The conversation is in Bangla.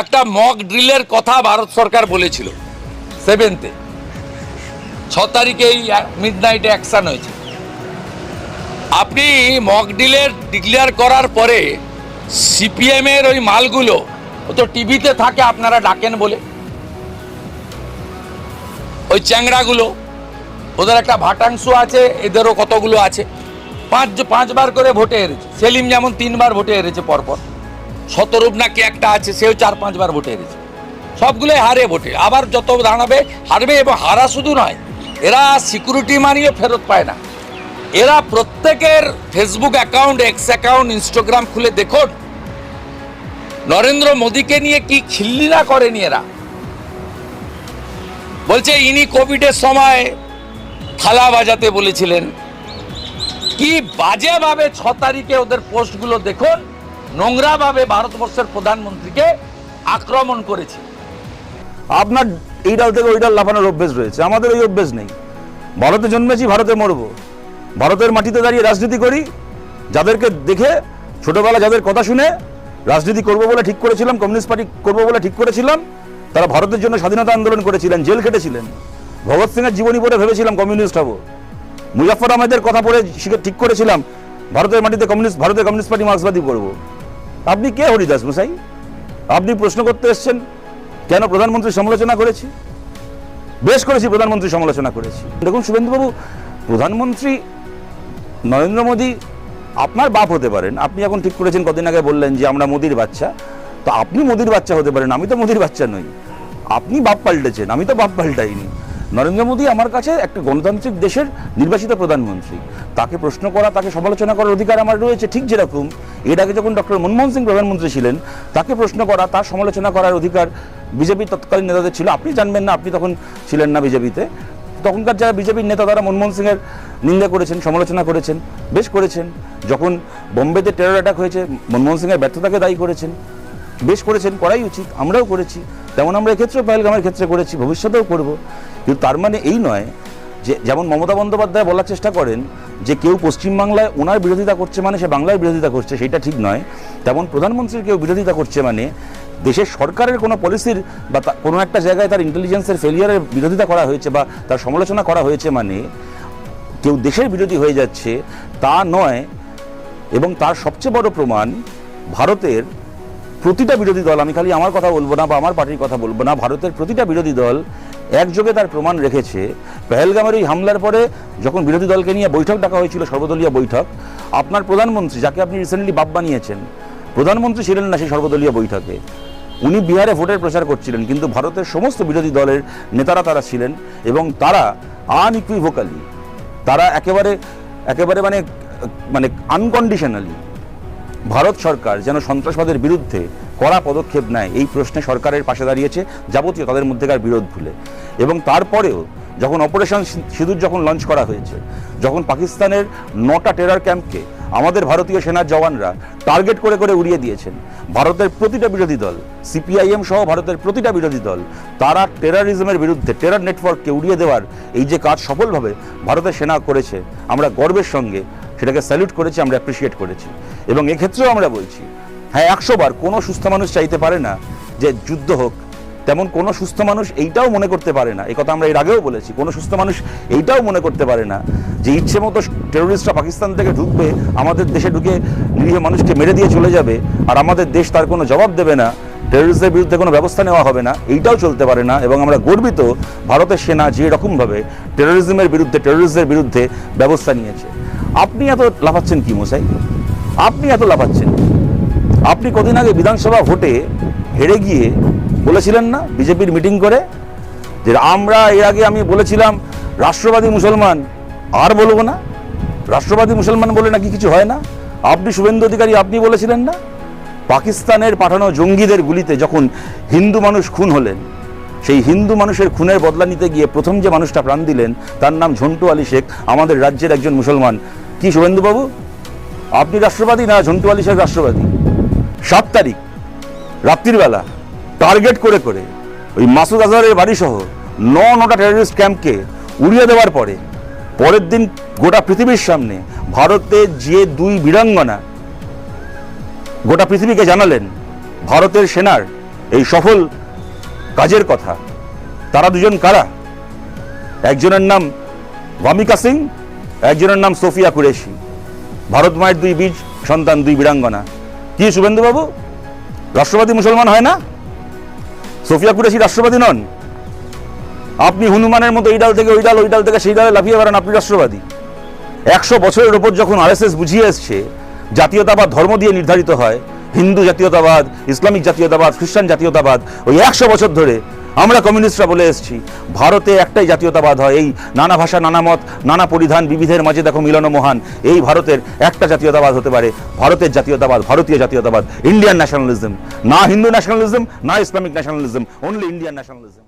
একটা মক ড্রিলের কথা ভারত সরকার বলেছিল 7th 6 তারিখে এই মিডনাইটে অ্যাকশন হয়েছে। আপনি মক ড্রিলের ডিক্লেয়ার করার পরে সিপিএম এর ওই মালগুলো ও তো টিভিতে থাকে, আপনারা ডাকেন বলে, ওই চ্যাংড়াগুলো, ওদের একটা ভাটাংশ আছে, এদেরও কতগুলো আছে, পাঁচবার করে ভোটে হেরেছে। সেলিম যেমন 3বার ভোটে হেরেছে পরপর, শতরূপ নাকি একটা আছে, সেও 4-5 বার ভোটে হেরেছে। সবগুলোই হারে ভোটে, আবার যত দাঁড়াবে হারবে। এবং হারা শুধু নয়, এরা সিকিউরিটি মানিয়ে ফেরত পায় না। এরা প্রত্যেকের Facebook account, x account, Instagram খুলে দেখুন, নরেন্দ্র মোদীকে নিয়ে কি খিল্লিনা করেনি এরা। বলছে ইনি কোভিডের সময় থালা বাজাতে বলেছিলেন। কি বাজেভাবে 6 তারিখে ওদের পোস্টগুলো দেখুন, নোংরাভাবে ভারতবর্ষের প্রধানমন্ত্রীকে আক্রমণ করেছে। আপনার এই ডাল থেকে ওই ডাল লাফানোর অভ্যেস রয়েছে, আমাদের ওই অভ্যেস নেই। ভারতে জন্মেছি, ভারতে মরবো, ভারতের মাটিতে দাঁড়িয়ে রাজনীতি করি। যাদেরকে দেখে ছোটবেলা, যাদের কথা শুনে রাজনীতি করবো বলে ঠিক করেছিলাম, কমিউনিস্ট পার্টি করবো বলে ঠিক করেছিলাম, তারা ভারতের জন্য স্বাধীনতা আন্দোলন করেছিলেন, জেল খেটেছিলেন। ভগৎ সিং এর জীবনী পড়ে ভেবেছিলাম কমিউনিস্ট হবো। মুজাফফর আহমেদের কথা পড়ে ঠিক করেছিলাম ভারতের মাটিতে ভারতের কমিউনিস্ট পার্টি মার্ক্সবাদী করবো। আপনি কে হরিদাস মশাই? আপনি প্রশ্ন করতে এসছেন কেন প্রধানমন্ত্রীর সমালোচনা করেছি? বেশ করেছি, প্রধানমন্ত্রীর সমালোচনা করেছি। দেখুন শুভেন্দুবাবু, প্রধানমন্ত্রী নরেন্দ্র মোদী আপনার বাপ হতে পারেন। আপনি এখন ঠিক করেছেন, কদিন আগে বললেন যে আমরা মোদির বাচ্চা, তো আপনি মোদির বাচ্চা হতে পারেন, আমি তো মোদির বাচ্চা নই। আপনি বাপ পাল্টেছেন, আমি তো বাপ পাল্টাইনি। নরেন্দ্র মোদী আমার কাছে একটা গণতান্ত্রিক দেশের নির্বাচিত প্রধানমন্ত্রী। তাকে প্রশ্ন করা, তাকে সমালোচনা করার অধিকার আমার রয়েছে। ঠিক যেরকম এর আগে যখন ডক্টর মনমোহন সিং প্রধানমন্ত্রী ছিলেন, তাকে প্রশ্ন করা, তার সমালোচনা করার অধিকার বিজেপির তৎকালীন নেতাদের ছিল। আপনি জানবেন না, আপনি তখন ছিলেন না বিজেপিতে। তখনকার যারা বিজেপির নেতা, তারা মনমোহন সিংয়ের নিন্দা করেছেন, সমালোচনা করেছেন, বেশ করেছেন। যখন বোম্বেতে টেরর অ্যাটাক হয়েছে, মনমোহন সিংয়ের ব্যর্থতাকে দায়ী করেছেন, বেশ করেছেন, করাই উচিত, আমরাও করেছি। তেমন আমরা এক্ষেত্রেও পহেলগামের ক্ষেত্রে করেছি, ভবিষ্যতেও করব। কিন্তু তার মানে এই নয় যে, যেমন মমতা বন্দ্যোপাধ্যায় বলার চেষ্টা করেন যে কেউ পশ্চিমবাংলায় ওনার বিরোধিতা করছে মানে সে বাংলার বিরোধিতা করছে, সেটা ঠিক নয়। তেমন প্রধানমন্ত্রীর কেউ বিরোধিতা করছে মানে দেশের সরকারের কোনো পলিসির বা কোনো একটা জায়গায় তার ইন্টেলিজেন্সের ফেলিয়ারের বিরোধিতা করা হয়েছে বা তার সমালোচনা করা হয়েছে মানে কেউ দেশের বিরোধী হয়ে যাচ্ছে তা নয়। এবং তার সবচেয়ে বড় প্রমাণ, ভারতের প্রতিটা বিরোধী দল, আমি খালি আমার কথা বলবো না বা আমার পার্টির কথা বলবো না, ভারতের প্রতিটা বিরোধী দল একযোগে তার প্রমাণ রেখেছে। পহেলগামের ওই হামলার পরে যখন বিরোধী দলকে নিয়ে বৈঠক ডাকা হয়েছিল, সর্বদলীয় বৈঠক, আপনার প্রধানমন্ত্রী, যাকে আপনি রিসেন্টলি বাপ বানিয়েছেন, প্রধানমন্ত্রী ছিলেন না সেই সর্বদলীয় বৈঠকে। উনি বিহারে ভোটের প্রচার করছিলেন, কিন্তু ভারতের সমস্ত বিরোধী দলের নেতারা তারা ছিলেন এবং তারা আনইকুইভোকালি, তারা একেবারে মানে আনকন্ডিশনালি ভারত সরকার যেন সন্ত্রাসবাদের বিরুদ্ধে কড়া পদক্ষেপ নেয় এই প্রশ্নে সরকারের পাশে দাঁড়িয়েছে, যাবতীয় তাদের মধ্যেকার বিরোধ ভুলে। এবং তারপরেও যখন অপারেশন সিঁদুর যখন লঞ্চ করা হয়েছে, যখন পাকিস্তানের 9টা টেরর ক্যাম্পকে আমাদের ভারতীয় সেনার জওয়ানরা টার্গেট করে করে উড়িয়ে দিয়েছেন, ভারতের প্রতিটা বিরোধী দল, সিপিআইএম সহ ভারতের প্রতিটা বিরোধী দল, তারা টেররিজমের বিরুদ্ধে, টেরর নেটওয়ার্ককে উড়িয়ে দেওয়ার এই যে কাজ সফলভাবে ভারতের সেনা করেছে, আমরা গর্বের সঙ্গে সেটাকে স্যালুট করেছি, আমরা অ্যাপ্রিসিয়েট করেছি। এবং এক্ষেত্রেও আমরা বলছি, হ্যাঁ, 100 বার কোনো সুস্থ মানুষ চাইতে পারে না যে যুদ্ধ হোক, তেমন কোনো সুস্থ মানুষ এইটাও মনে করতে পারে না, এই কথা আমরা এর আগেও বলেছি, কোনো সুস্থ মানুষ এইটাও মনে করতে পারে না যে ইচ্ছে মতো টেররিস্টরা পাকিস্তান থেকে ঢুকবে, আমাদের দেশে ঢুকে নিরীহ মানুষকে মেরে দিয়ে চলে যাবে, আর আমাদের দেশ তার কোনো জবাব দেবে না, টেররিস্টদের বিরুদ্ধে কোনো ব্যবস্থা নেওয়া হবে না, এইটাও চলতে পারে না। এবং আমরা গর্বিত ভারতের সেনা যে রকমভাবে টেররিস্টদের বিরুদ্ধে ব্যবস্থা নিয়েছে। আপনি এত লাফাচ্ছেন কি মশাই? আপনি এত লাফাচ্ছেন? আপনি কদিন আগে বিধানসভা ভোটে হেরে গিয়ে বলেছিলেন না বিজেপির মিটিং করে যে আমরা এর আগে আমি বলেছিলাম রাষ্ট্রবাদী মুসলমান, আর বলবো না, রাষ্ট্রবাদী মুসলমান বলে নাকি কিছু হয় না। আপনি শুভেন্দু অধিকারী, আপনি বলেছিলেন না পাকিস্তানের পাঠানো জঙ্গিদের গুলিতে যখন হিন্দু মানুষ খুন হলেন, সেই হিন্দু মানুষের খুনের বদলা নিতে গিয়ে প্রথম যে মানুষটা প্রাণ দিলেন তার নাম ঝন্টু আলী শেখ, আমাদের রাজ্যের একজন মুসলমান। কি শুভেন্দুবাবু, আপনি রাষ্ট্রবাদী না ঝন্টু আলী শেখ রাষ্ট্রবাদী? 7 তারিখ রাত্রির বেলা টার্গেট করে করে ওই মাসুদ আজহারের বাড়ি সহ 9টা টেররিস্ট ক্যাম্পকে উড়িয়ে দেওয়ার পরে পরের দিন গোটা পৃথিবীর সামনে ভারতের যে 2 বীরাঙ্গনা গোটা পৃথিবীকে জানালেন ভারতের সেনার এই সফল কাজের কথা, তারা দুজন কারা? একজনের নাম ভামিকা সিং, একজনের নাম সোফিয়া কুরেশি। ভারত মায়ের দুই বীজ সন্তান, দুই বীরাঙ্গনা। কি শুভেন্দুবাবু, রাষ্ট্রবাদী মুসলমান হয় না? সোফিয়া কুরেশি রাষ্ট্রবাদী নন? আপনি হনুমানের মতো এই ডাল থেকে ওই ডাল, ওই ডাল থেকে সেই ডালে লাফিয়ে বেড়ান, আপনি রাষ্ট্রবাদী? 100 বছরের ওপর যখন আরএসএস বুঝিয়ে এসছে জাতীয়তাবাদ ধর্ম দিয়ে নির্ধারিত হয়, হিন্দু জাতীয়তাবাদ, ইসলামিক জাতীয়তাবাদ, খ্রিস্টান জাতীয়তাবাদ, ওই 100 বছর ধরে আমরা কমিউনিস্টরা বলে এসেছি ভারতে একটাই জাতীয়তাবাদ হয়। এই নানা ভাষা, নানা মত, নানা পরিধান, বিবিধের মাঝে দেখো মিলন মহান। এই ভারতের একটা জাতীয়তাবাদ হতে পারে, ভারতের জাতীয়তাবাদ, ভারতীয় জাতীয়তাবাদ, ইন্ডিয়ান ন্যাশনালিজম। না হিন্দু ন্যাশনালিজম, না Islamic nationalism, only Indian nationalism.